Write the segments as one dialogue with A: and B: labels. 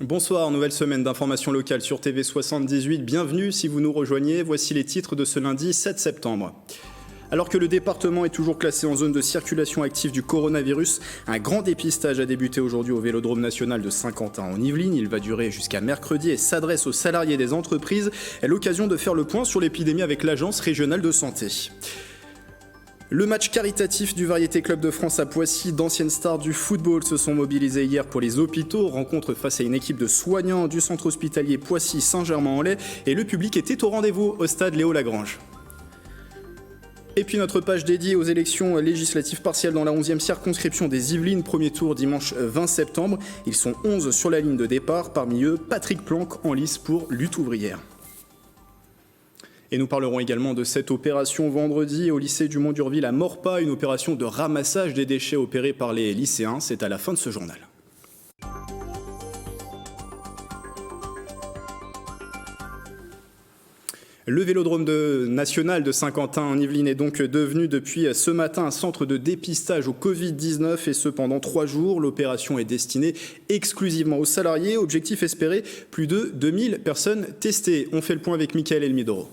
A: Bonsoir, nouvelle semaine d'information locale sur TV78. Bienvenue si vous nous rejoignez. Voici les titres de ce lundi 7 septembre. Alors que le département est toujours classé en zone de circulation active du coronavirus, un grand dépistage a débuté aujourd'hui au Vélodrome national de Saint-Quentin en Yvelines. Il va durer jusqu'à mercredi et s'adresse aux salariés des entreprises. C'est l'occasion de faire le point sur l'épidémie avec l'Agence régionale de santé. Le match caritatif du Variété Club de France à Poissy, d'anciennes stars du football se sont mobilisées hier pour les hôpitaux. Rencontre face à une équipe de soignants du centre hospitalier Poissy-Saint-Germain-en-Laye et le public était au rendez-vous au stade Léo Lagrange. Et puis notre page dédiée aux élections législatives partielles dans la 11e circonscription des Yvelines, premier tour dimanche 20 septembre. Ils sont 11 sur la ligne de départ, parmi eux Patrick Planck en lice pour Lutte ouvrière. Et nous parlerons également de cette opération vendredi au lycée du Mont-d'Urville à Maurepas, une opération de ramassage des déchets opérée par les lycéens. C'est à la fin de ce journal. Le Vélodrome national de Saint-Quentin en Yvelines est donc devenu depuis ce matin un centre de dépistage au Covid-19 et ce pendant 3 jours. L'opération est destinée exclusivement aux salariés. Objectif espéré, plus de 2000 personnes testées. On fait le point avec Mickaël Elmidoro.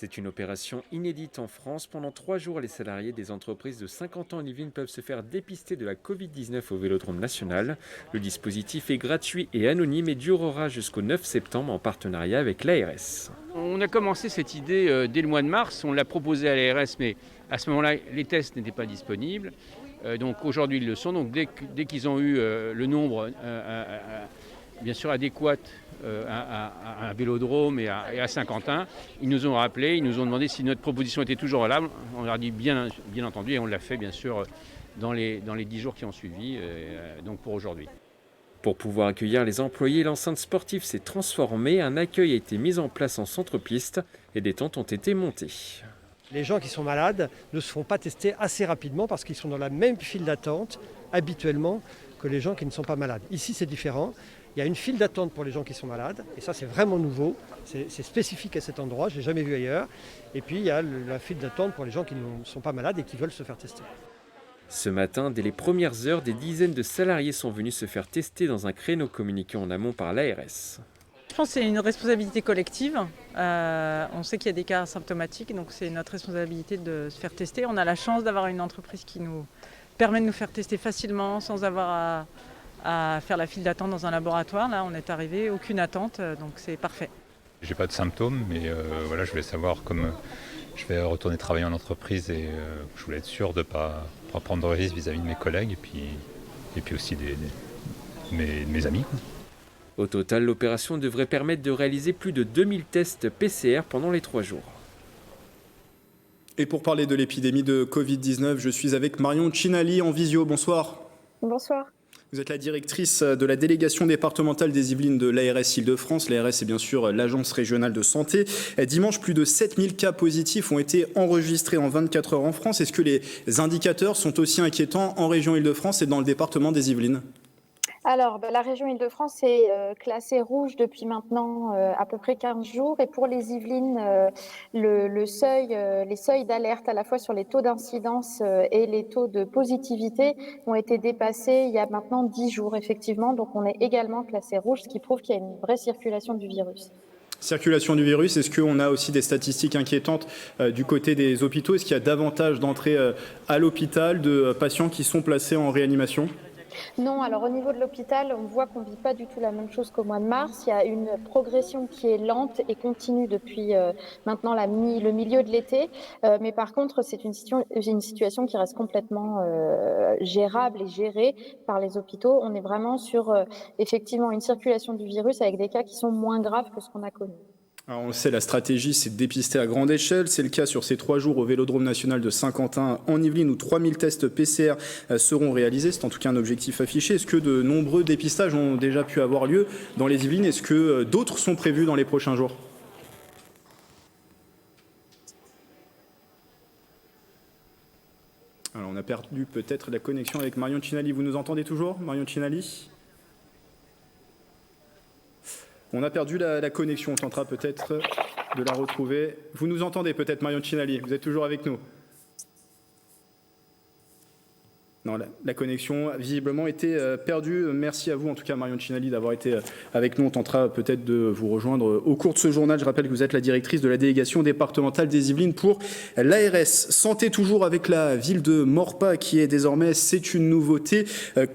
B: C'est une opération inédite en France. Pendant 3 jours, les salariés des entreprises de Saint-Quentin en Yvelines peuvent se faire dépister de la Covid-19 au Vélodrome national. Le dispositif est gratuit et anonyme et durera jusqu'au 9 septembre en partenariat avec l'ARS.
C: On a commencé cette idée dès le mois de mars. On l'a proposé à l'ARS, mais à ce moment-là, les tests n'étaient pas disponibles. Donc aujourd'hui, ils le sont. Donc dès qu'ils ont eu le nombre bien sûr adéquat à un vélodrome et à Saint-Quentin, ils nous ont rappelé, ils nous ont demandé si notre proposition était toujours valable. On leur a dit bien entendu et on l'a fait bien sûr dans les 10 jours qui ont suivi, donc pour aujourd'hui.
B: Pour pouvoir accueillir les employés, l'enceinte sportive s'est transformée. Un accueil a été mis en place en centre-piste et des tentes ont été montées.
D: Les gens qui sont malades ne se font pas tester assez rapidement parce qu'ils sont dans la même file d'attente habituellement que les gens qui ne sont pas malades. Ici, c'est différent. Il y a une file d'attente pour les gens qui sont malades, et ça c'est vraiment nouveau, c'est spécifique à cet endroit, je ne l'ai jamais vu ailleurs. Et puis il y a la file d'attente pour les gens qui ne sont pas malades et qui veulent se faire tester.
B: Ce matin, dès les premières heures, des dizaines de salariés sont venus se faire tester dans un créneau communiqué en amont par l'ARS.
E: Je pense que c'est une responsabilité collective. On sait qu'il y a des cas asymptomatiques, donc c'est notre responsabilité de se faire tester. On a la chance d'avoir une entreprise qui nous permet de nous faire tester facilement sans avoir à faire la file d'attente dans un laboratoire. Là, on est arrivé, aucune attente, donc c'est parfait.
F: J'ai pas de symptômes, mais voilà, je voulais savoir, comme je vais retourner travailler en entreprise et je voulais être sûr de ne pas prendre de risques vis-à-vis de mes collègues et puis aussi de mes amis, quoi.
B: Au total, l'opération devrait permettre de réaliser plus de 2000 tests PCR pendant les 3 jours.
A: Et pour parler de l'épidémie de Covid-19, je suis avec Marion Cinali en visio. Bonsoir.
G: Bonsoir.
A: Vous êtes la directrice de la délégation départementale des Yvelines de l'ARS Île-de-France. L'ARS est bien sûr l'agence régionale de santé. Dimanche, plus de 7000 cas positifs ont été enregistrés en 24 heures en France. Est-ce que les indicateurs sont aussi inquiétants en région Île-de-France et dans le département des Yvelines ?
G: Alors, la région Île-de-France est classée rouge depuis maintenant à peu près 15 jours. Et pour les Yvelines, les seuils d'alerte à la fois sur les taux d'incidence et les taux de positivité ont été dépassés il y a maintenant 10 jours, effectivement. Donc, on est également classé rouge, ce qui prouve qu'il y a une vraie circulation du virus.
A: Circulation du virus, est-ce qu'on a aussi des statistiques inquiétantes du côté des hôpitaux ? Est-ce qu'il y a davantage d'entrées à l'hôpital de patients qui sont placés en réanimation ?
G: Non, alors au niveau de l'hôpital, on voit qu'on ne vit pas du tout la même chose qu'au mois de mars. Il y a une progression qui est lente et continue depuis maintenant le milieu de l'été. Mais par contre, c'est une situation qui reste complètement gérable et gérée par les hôpitaux. On est vraiment sur effectivement une circulation du virus avec des cas qui sont moins graves que ce qu'on a connu.
A: Alors on le sait, la stratégie, c'est de dépister à grande échelle. C'est le cas sur ces 3 jours au Vélodrome national de Saint-Quentin en Yvelines où 3000 tests PCR seront réalisés. C'est en tout cas un objectif affiché. Est-ce que de nombreux dépistages ont déjà pu avoir lieu dans les Yvelines ? Est-ce que d'autres sont prévus dans les prochains jours ? Alors on a perdu peut-être la connexion avec Marion Cinali. Vous nous entendez toujours, Marion Cinali ? On a perdu la connexion, on tentera peut-être de la retrouver. Vous nous entendez peut-être, Marion Cinali, vous êtes toujours avec nous ? Non, la connexion a visiblement été perdue. Merci à vous, en tout cas, Marion Cinelli, d'avoir été avec nous. On tentera peut-être de vous rejoindre au cours de ce journal. Je rappelle que vous êtes la directrice de la délégation départementale des Yvelines pour l'ARS. Santé toujours avec la ville de Maurepas, qui est désormais, c'est une nouveauté,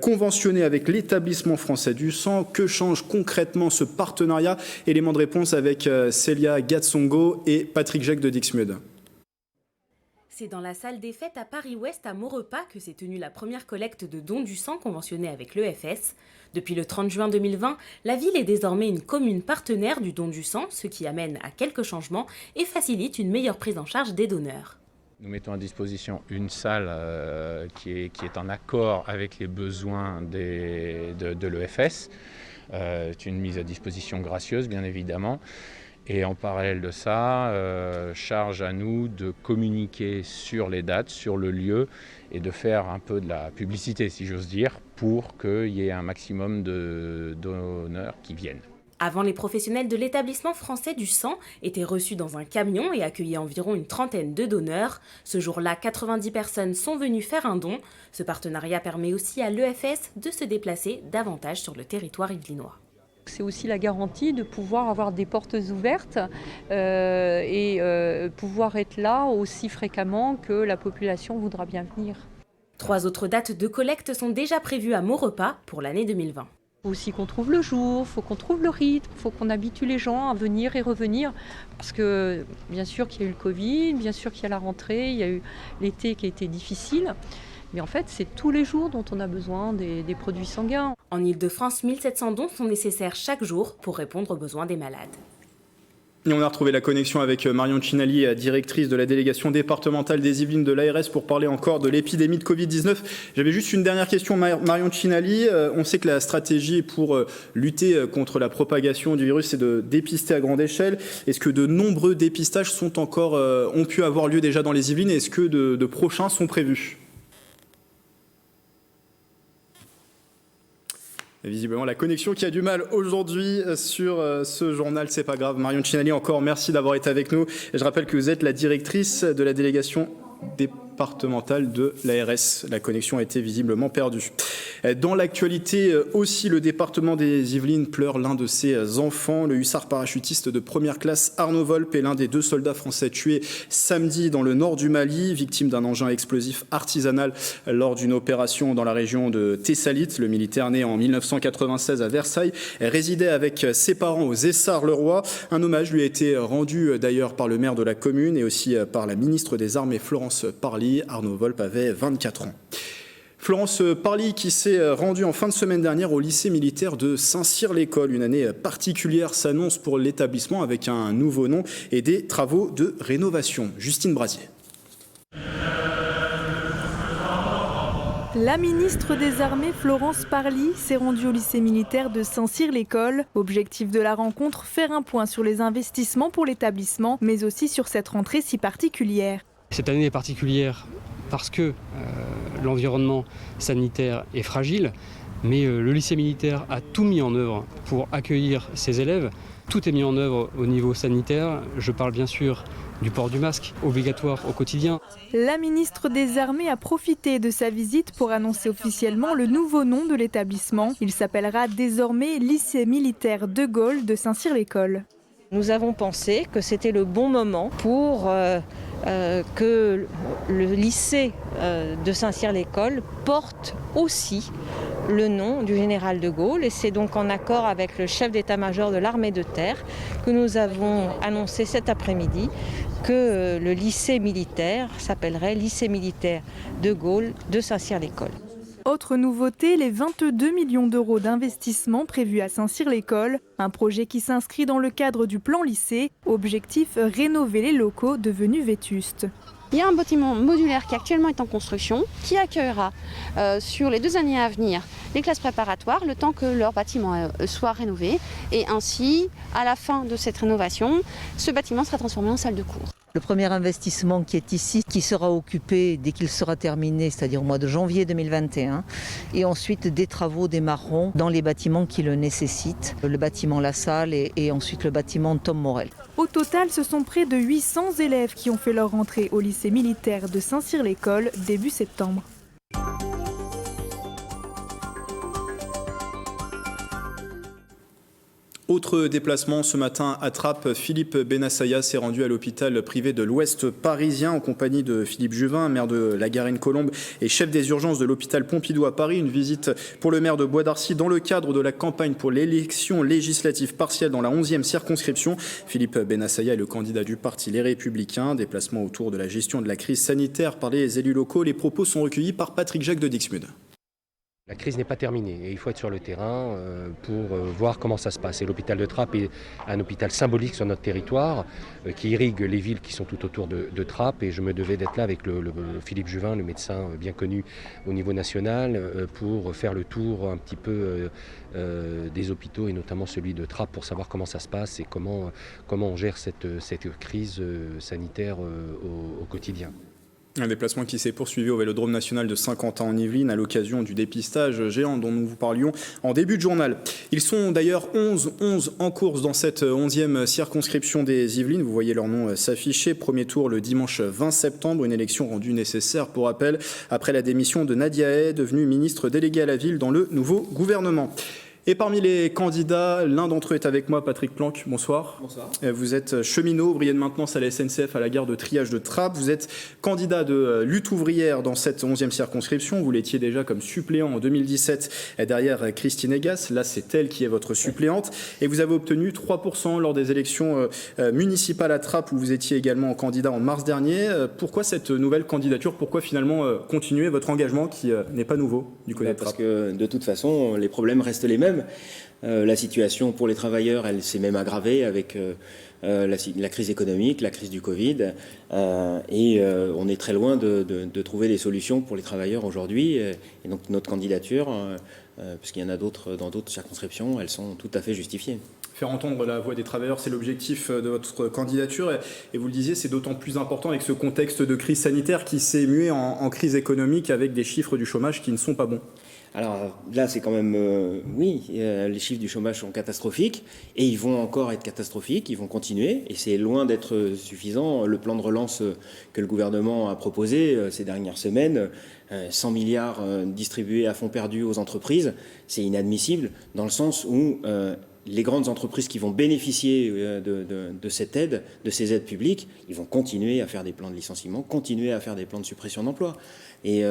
A: conventionnée avec l'établissement français du sang. Que change concrètement ce partenariat? Élément de réponse avec Célia Gatsongo et Patrick Jacques de Dixmude.
H: C'est dans la salle des fêtes à Paris-Ouest, à Maurepas, que s'est tenue la première collecte de dons du sang conventionnée avec l'EFS. Depuis le 30 juin 2020, la ville est désormais une commune partenaire du don du sang, ce qui amène à quelques changements et facilite une meilleure prise en charge des donneurs.
C: Nous mettons à disposition une salle qui est en accord avec les besoins de l'EFS. C'est une mise à disposition gracieuse, bien évidemment. Et en parallèle de ça, charge à nous de communiquer sur les dates, sur le lieu et de faire un peu de la publicité, si j'ose dire, pour qu'il y ait un maximum de donneurs qui viennent.
H: Avant, les professionnels de l'établissement français du sang étaient reçus dans un camion et accueillaient environ une trentaine de donneurs. Ce jour-là, 90 personnes sont venues faire un don. Ce partenariat permet aussi à l'EFS de se déplacer davantage sur le territoire yvelinois.
I: C'est aussi la garantie de pouvoir avoir des portes ouvertes et pouvoir être là aussi fréquemment que la population voudra bien venir.
H: 3 autres dates de collecte sont déjà prévues à Maurepas pour l'année 2020.
I: Il faut aussi qu'on trouve le jour, il faut qu'on trouve le rythme, il faut qu'on habitue les gens à venir et revenir. Parce que bien sûr qu'il y a eu le Covid, bien sûr qu'il y a la rentrée, il y a eu l'été qui a été difficile. Mais en fait, c'est tous les jours dont on a besoin des produits sanguins.
H: En Ile-de-France, 1700 dons sont nécessaires chaque jour pour répondre aux besoins des malades.
A: Et on a retrouvé la connexion avec Marion Cinelli, directrice de la délégation départementale des Yvelines de l'ARS, pour parler encore de l'épidémie de Covid-19. J'avais juste une dernière question, Marion Cinelli. On sait que la stratégie pour lutter contre la propagation du virus, c'est de dépister à grande échelle. Est-ce que de nombreux dépistages ont pu avoir lieu déjà dans les Yvelines? Est-ce que de prochains sont prévus? Et visiblement, la connexion qui a du mal aujourd'hui sur ce journal, c'est pas grave. Marion Cinelli, encore merci d'avoir été avec nous. Et je rappelle que vous êtes la directrice de la délégation départementale de l'ARS. La connexion a été visiblement perdue. Dans l'actualité aussi, le département des Yvelines pleure l'un de ses enfants. Le hussard parachutiste de première classe Arnaud Volpe est l'un des 2 soldats français tués samedi dans le nord du Mali, victime d'un engin explosif artisanal lors d'une opération dans la région de Thessalite. Le militaire né en 1996 à Versailles résidait avec ses parents aux Essarts-le-Roi. Un hommage lui a été rendu d'ailleurs par le maire de la commune et aussi par la ministre des Armées Florence Parly. Arnaud Volpe avait 24 ans. Florence Parly qui s'est rendue en fin de semaine dernière au lycée militaire de Saint-Cyr-l'École. Une année particulière s'annonce pour l'établissement avec un nouveau nom et des travaux de rénovation. Justine Brasier.
J: La ministre des Armées, Florence Parly, s'est rendue au lycée militaire de Saint-Cyr-l'École. Objectif de la rencontre, faire un point sur les investissements pour l'établissement, mais aussi sur cette rentrée si particulière.
K: Cette année est particulière parce que l'environnement sanitaire est fragile, mais le lycée militaire a tout mis en œuvre pour accueillir ses élèves. Tout est mis en œuvre au niveau sanitaire. Je parle bien sûr du port du masque, obligatoire au quotidien.
J: La ministre des Armées a profité de sa visite pour annoncer officiellement le nouveau nom de l'établissement. Il s'appellera désormais lycée militaire de Gaulle de Saint-Cyr-l'École.
L: Nous avons pensé que c'était le bon moment pour que le lycée de Saint-Cyr-l'École porte aussi le nom du général de Gaulle. Et c'est donc en accord avec le chef d'état-major de l'armée de terre que nous avons annoncé cet après-midi que le lycée militaire s'appellerait lycée militaire de Gaulle de Saint-Cyr-l'École.
J: Autre nouveauté, les 22 millions d'euros d'investissement prévus à Saint-Cyr-l'École. Un projet qui s'inscrit dans le cadre du plan lycée. Objectif, rénover les locaux devenus vétustes.
M: Il y a un bâtiment modulaire qui actuellement est en construction, qui accueillera sur les 2 années à venir les classes préparatoires, le temps que leur bâtiment soit rénové. Et ainsi, à la fin de cette rénovation, ce bâtiment sera transformé en salle de cours.
N: Le premier investissement qui est ici, qui sera occupé dès qu'il sera terminé, c'est-à-dire au mois de janvier 2021. Et ensuite, des travaux démarreront dans les bâtiments qui le nécessitent. Le bâtiment La Salle et ensuite le bâtiment Tom Morel.
J: Au total, ce sont près de 800 élèves qui ont fait leur rentrée au lycée militaire de Saint-Cyr-l'École début septembre.
A: Autre déplacement ce matin à Trappes, Philippe Bennassaya s'est rendu à l'hôpital privé de l'Ouest parisien en compagnie de Philippe Juvin, maire de la Garenne-Colombes et chef des urgences de l'hôpital Pompidou à Paris. Une visite pour le maire de Bois d'Arcy dans le cadre de la campagne pour l'élection législative partielle dans la 11e circonscription. Philippe Bennassaya est le candidat du parti Les Républicains. Déplacement autour de la gestion de la crise sanitaire par les élus locaux. Les propos sont recueillis par Patrick Jacques de Dixmude.
O: La crise n'est pas terminée et il faut être sur le terrain pour voir comment ça se passe. Et l'hôpital de Trappes est un hôpital symbolique sur notre territoire qui irrigue les villes qui sont tout autour de Trappes. Et je me devais d'être là avec le Philippe Juvin, le médecin bien connu au niveau national, pour faire le tour un petit peu des hôpitaux et notamment celui de Trappes pour savoir comment ça se passe et comment on gère cette crise sanitaire au quotidien.
A: Un déplacement qui s'est poursuivi au Vélodrome national de Saint-Quentin en Yvelines à l'occasion du dépistage géant dont nous vous parlions en début de journal. Ils sont d'ailleurs 11 en course dans cette 11e circonscription des Yvelines. Vous voyez leur nom s'afficher. Premier tour le dimanche 20 septembre, une élection rendue nécessaire pour rappel après la démission de Nadia Hay, devenue ministre déléguée à la ville dans le nouveau gouvernement. Et parmi les candidats, l'un d'entre eux est avec moi, Patrick Planck. Bonsoir. Bonsoir. Vous êtes cheminot, ouvrier de maintenance à la SNCF à la gare de triage de Trappes. Vous êtes candidat de lutte ouvrière dans cette 11e circonscription. Vous l'étiez déjà comme suppléant en 2017 derrière Christine Egas. Là, c'est elle qui est votre suppléante. Et vous avez obtenu 3% lors des élections municipales à Trappes où vous étiez également candidat en mars dernier. Pourquoi cette nouvelle candidature ? Pourquoi finalement continuer votre engagement qui n'est pas nouveau du côté de Trappes ?
P: Parce que de toute façon, les problèmes restent les mêmes. La situation pour les travailleurs, elle s'est même aggravée avec la crise économique, la crise du Covid, et on est très loin de trouver des solutions pour les travailleurs aujourd'hui. Et donc notre candidature, parce qu'il y en a d'autres dans d'autres circonscriptions, elles sont tout à fait justifiées.
A: Faire entendre la voix des travailleurs, c'est l'objectif de votre candidature. Et vous le disiez, c'est d'autant plus important avec ce contexte de crise sanitaire qui s'est mué en crise économique avec des chiffres du chômage qui ne sont pas bons.
P: Alors là, c'est quand même, les chiffres du chômage sont catastrophiques et ils vont encore être catastrophiques, ils vont continuer et c'est loin d'être suffisant. Le plan de relance que le gouvernement a proposé ces dernières semaines, 100 milliards distribués à fonds perdus aux entreprises, c'est inadmissible dans le sens où les grandes entreprises qui vont bénéficier de cette aide, de ces aides publiques, ils vont continuer à faire des plans de licenciement, continuer à faire des plans de suppression d'emplois. Et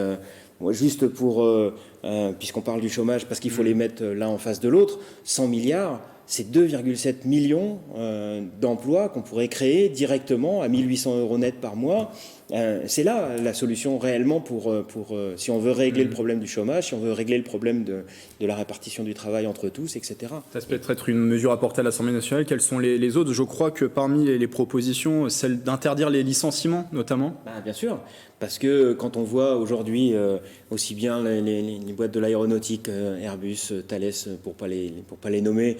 P: juste pour, puisqu'on parle du chômage, parce qu'il faut les mettre l'un en face de l'autre, 100 milliards, c'est 2,7 millions d'emplois qu'on pourrait créer directement à 1 800 € net par mois. C'est là la solution réellement si on veut régler le problème du chômage, si on veut régler le problème de la répartition du travail entre tous, etc.
A: Ça peut être une mesure apportée à l'Assemblée nationale. Quelles sont les autres ? Je crois que parmi les propositions, celle d'interdire les licenciements notamment.
P: Bien sûr, parce que quand on voit aujourd'hui aussi bien les boîtes de l'aéronautique, Airbus, Thales, pour pas les nommer,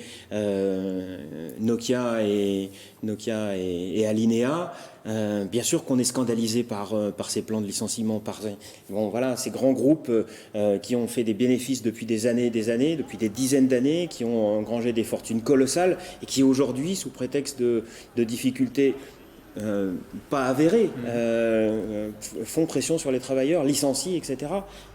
P: Nokia et Alinéa, bien sûr qu'on est scandalisé par ces plans de licenciement, ces grands groupes qui ont fait des bénéfices depuis des années et des années, depuis des dizaines d'années, qui ont engrangé des fortunes colossales et qui aujourd'hui, sous prétexte de difficultés pas avérés, font pression sur les travailleurs, licencient, etc.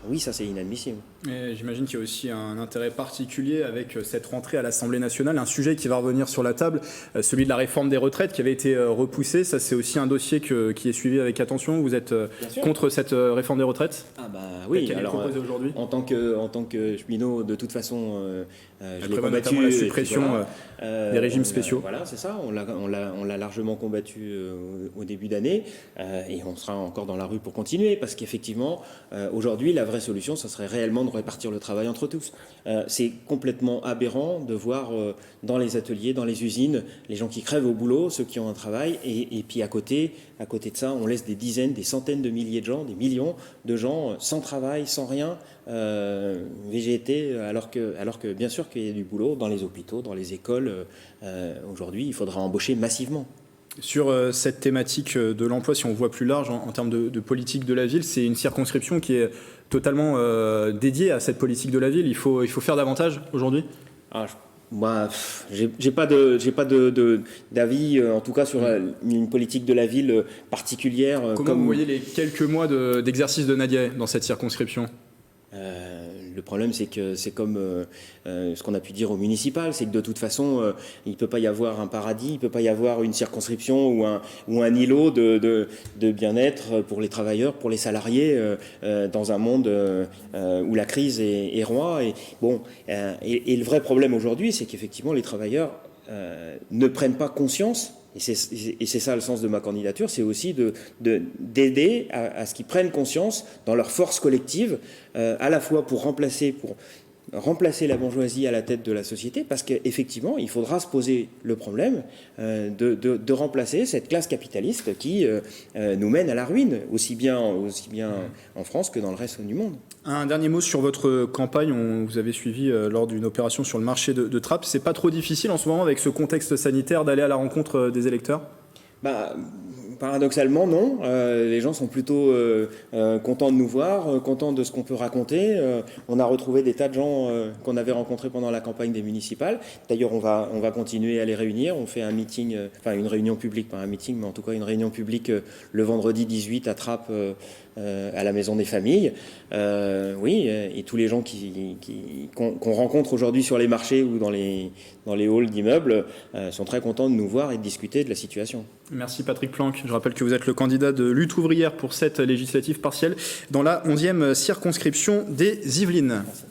P: Oui, ça c'est inadmissible.
A: Et j'imagine qu'il y a aussi un intérêt particulier avec cette rentrée à l'Assemblée nationale, un sujet qui va revenir sur la table, celui de la réforme des retraites qui avait été repoussée. Ça c'est aussi un dossier qui est suivi avec attention. Vous êtes contre cette réforme des retraites ?
P: Oui,
A: alors
P: proposée aujourd'hui. En tant que cheminot, de toute façon, je l'ai combattu.
A: Notamment la suppression des régimes spéciaux.
P: Voilà, c'est ça. On l'a largement combattu au début d'année et on sera encore dans la rue pour continuer parce qu'effectivement, aujourd'hui, la vraie solution, ça serait réellement de répartir le travail entre tous. C'est complètement aberrant de voir dans les ateliers, dans les usines, les gens qui crèvent au boulot, ceux qui ont un travail, et puis à côté de ça, on laisse des dizaines, des centaines de milliers de gens, des millions de gens sans travail, sans rien, végéter, alors que bien sûr qu'il y a du boulot dans les hôpitaux, dans les écoles. Aujourd'hui, il faudra embaucher massivement.
A: Sur cette thématique de l'emploi, si on voit plus large en termes de politique de la ville, c'est une circonscription qui est totalement dédiée à cette politique de la ville. Il faut faire davantage aujourd'hui ?
P: Moi, j'ai pas d'avis, en tout cas sur une politique de la ville particulière.
A: Comment vous voyez les quelques mois d'exercice de Nadia Hay dans cette circonscription ?
P: Le problème, c'est que c'est comme ce qu'on a pu dire au municipal, c'est que de toute façon, il ne peut pas y avoir un paradis, il ne peut pas y avoir une circonscription ou un îlot de bien-être pour les travailleurs, pour les salariés, dans un monde où la crise est roi. Et le vrai problème aujourd'hui, c'est qu'effectivement, les travailleurs ne prennent pas conscience. Et c'est ça le sens de ma candidature, c'est aussi d'aider à ce qu'ils prennent conscience dans leur force collective, à la fois pour remplacer la bourgeoisie à la tête de la société, parce qu'effectivement, il faudra se poser le problème de remplacer cette classe capitaliste qui nous mène à la ruine, aussi bien en France que dans le reste du monde.
A: Un dernier mot sur votre campagne. Vous avez suivi lors d'une opération sur le marché de Trappes. C'est pas trop difficile en ce moment, avec ce contexte sanitaire, d'aller à la rencontre des électeurs ?
P: Paradoxalement, non. Les gens sont plutôt contents de nous voir, contents de ce qu'on peut raconter. On a retrouvé des tas de gens qu'on avait rencontrés pendant la campagne des municipales. D'ailleurs, on va continuer à les réunir. On fait un meeting, une réunion publique, pas un meeting, mais en tout cas une réunion publique le vendredi 18 à Trappes, à la Maison des Familles. Et tous les gens qu'on rencontre aujourd'hui sur les marchés ou dans les halls d'immeubles sont très contents de nous voir et de discuter de la situation.
A: Merci Patrick Planck. Je rappelle que vous êtes le candidat de Lutte ouvrière pour cette législative partielle dans la 11e circonscription des Yvelines. Merci.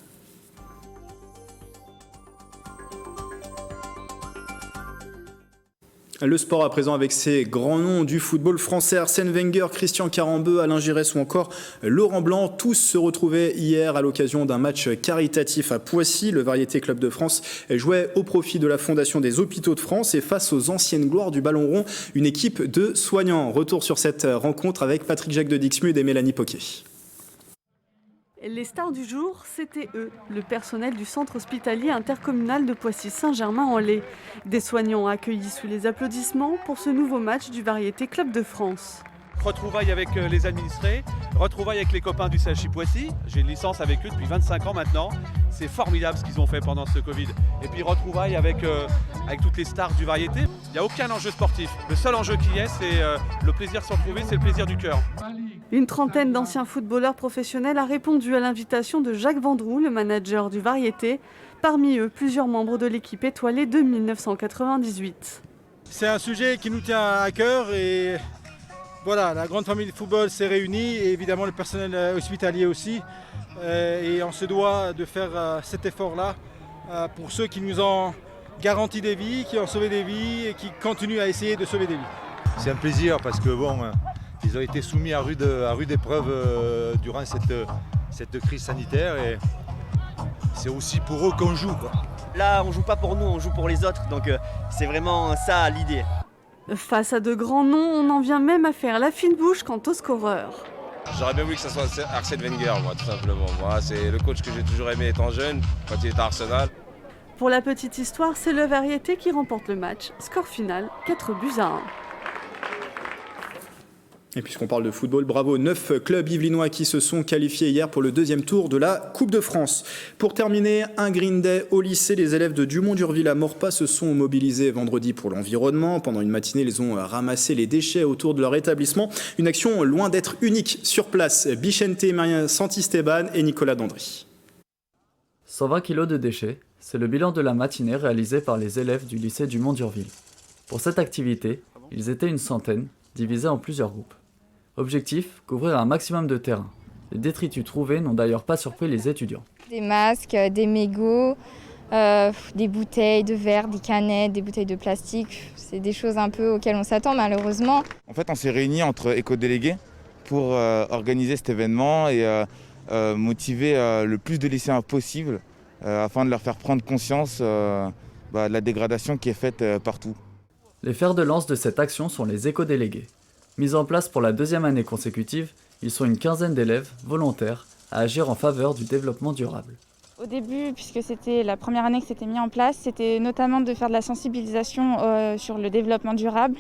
A: Le sport à présent avec ces grands noms du football français, Arsène Wenger, Christian Carambeu, Alain Giresse ou encore Laurent Blanc. Tous se retrouvaient hier à l'occasion d'un match caritatif à Poissy. Le Variété Club de France jouait au profit de la Fondation des Hôpitaux de France et face aux anciennes gloires du ballon rond, une équipe de soignants. Retour sur cette rencontre avec Patrick Jacques de Dixmude et Mélanie Poquet.
Q: Les stars du jour, c'était eux, le personnel du centre hospitalier intercommunal de Poissy-Saint-Germain-en-Laye. Des soignants accueillis sous les applaudissements pour ce nouveau match du Variété Club de France.
R: Retrouvailles avec les administrés, retrouvailles avec les copains du CHI Poissy. J'ai une licence avec eux depuis 25 ans maintenant. C'est formidable ce qu'ils ont fait pendant ce Covid. Et puis retrouvailles avec toutes les stars du Variété. Il n'y a aucun enjeu sportif. Le seul enjeu qui est, c'est le plaisir de se retrouver, c'est le plaisir du cœur.
Q: Une trentaine d'anciens footballeurs professionnels a répondu à l'invitation de Jacques Vendroux, le manager du Variété. Parmi eux, plusieurs membres de l'équipe étoilée de 1998.
S: C'est un sujet qui nous tient à cœur et voilà, la grande famille de football s'est réunie et évidemment le personnel hospitalier aussi. Et on se doit de faire cet effort-là pour ceux qui nous ont garanti des vies, qui ont sauvé des vies et qui continuent à essayer de sauver des vies.
T: C'est un plaisir parce que ils ont été soumis à rude épreuve durant cette crise sanitaire et c'est aussi pour eux qu'on joue, quoi.
U: Là, on joue pas pour nous, on joue pour les autres, donc c'est vraiment ça l'idée.
Q: Face à de grands noms, on en vient même à faire la fine bouche quant aux scoreurs.
V: J'aurais bien voulu que ce soit Arsène Wenger, moi, tout simplement. Moi, c'est le coach que j'ai toujours aimé étant jeune, quand il était à Arsenal.
Q: Pour la petite histoire, c'est le Variété qui remporte le match. Score final, 4-1.
A: Et puisqu'on parle de football, bravo, 9 clubs yvelinois qui se sont qualifiés hier pour le deuxième tour de la Coupe de France. Pour terminer, un Green Day au lycée. Les élèves de Dumont-d'Urville à Maurepas se sont mobilisés vendredi pour l'environnement. Pendant une matinée, ils ont ramassé les déchets autour de leur établissement. Une action loin d'être unique. Sur place, Bichente Santisteban et Nicolas Dandry.
W: 120 kilos de déchets, c'est le bilan de la matinée réalisé par les élèves du lycée Dumont-d'Urville. Pour cette activité, ils étaient une centaine, divisés en plusieurs groupes. Objectif, couvrir un maximum de terrain. Les détritus trouvés n'ont d'ailleurs pas surpris les étudiants.
X: Des masques, des mégots, des bouteilles de verre, des canettes, des bouteilles de plastique. C'est des choses un peu auxquelles on s'attend malheureusement.
Y: En fait, on s'est réunis entre éco-délégués pour organiser cet événement et motiver le plus de lycéens possible afin de leur faire prendre conscience de la dégradation qui est faite partout.
W: Les fers de lance de cette action sont les éco-délégués. Mis en place pour la deuxième année consécutive, ils sont une quinzaine d'élèves volontaires à agir en faveur du développement durable.
Z: Au début, puisque c'était la première année que c'était mis en place, c'était notamment de faire de la sensibilisation sur le développement durable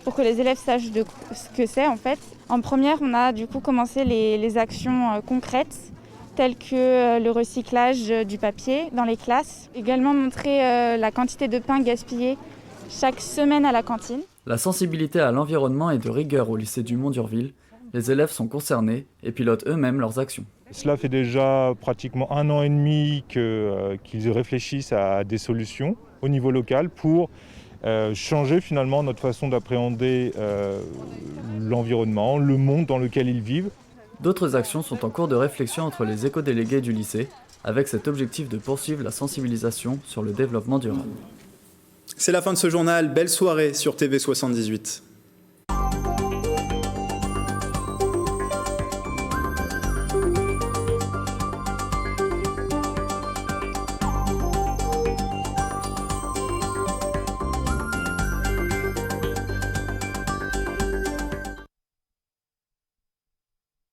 Z: pour que les élèves sachent ce que c'est en fait. En première, on a du coup commencé les actions concrètes telles que le recyclage du papier dans les classes. Également montrer la quantité de pain gaspillé chaque semaine à la cantine.
W: La sensibilité à l'environnement est de rigueur au lycée Dumont-d'Urville. Les élèves sont concernés et pilotent eux-mêmes leurs actions.
B: Cela fait déjà pratiquement 1 an et demi qu'ils réfléchissent à des solutions au niveau local pour changer finalement notre façon d'appréhender l'environnement, le monde dans lequel ils vivent.
W: D'autres actions sont en cours de réflexion entre les éco-délégués du lycée, avec cet objectif de poursuivre la sensibilisation sur le développement durable.
A: C'est la fin de ce journal, belle soirée sur TV78.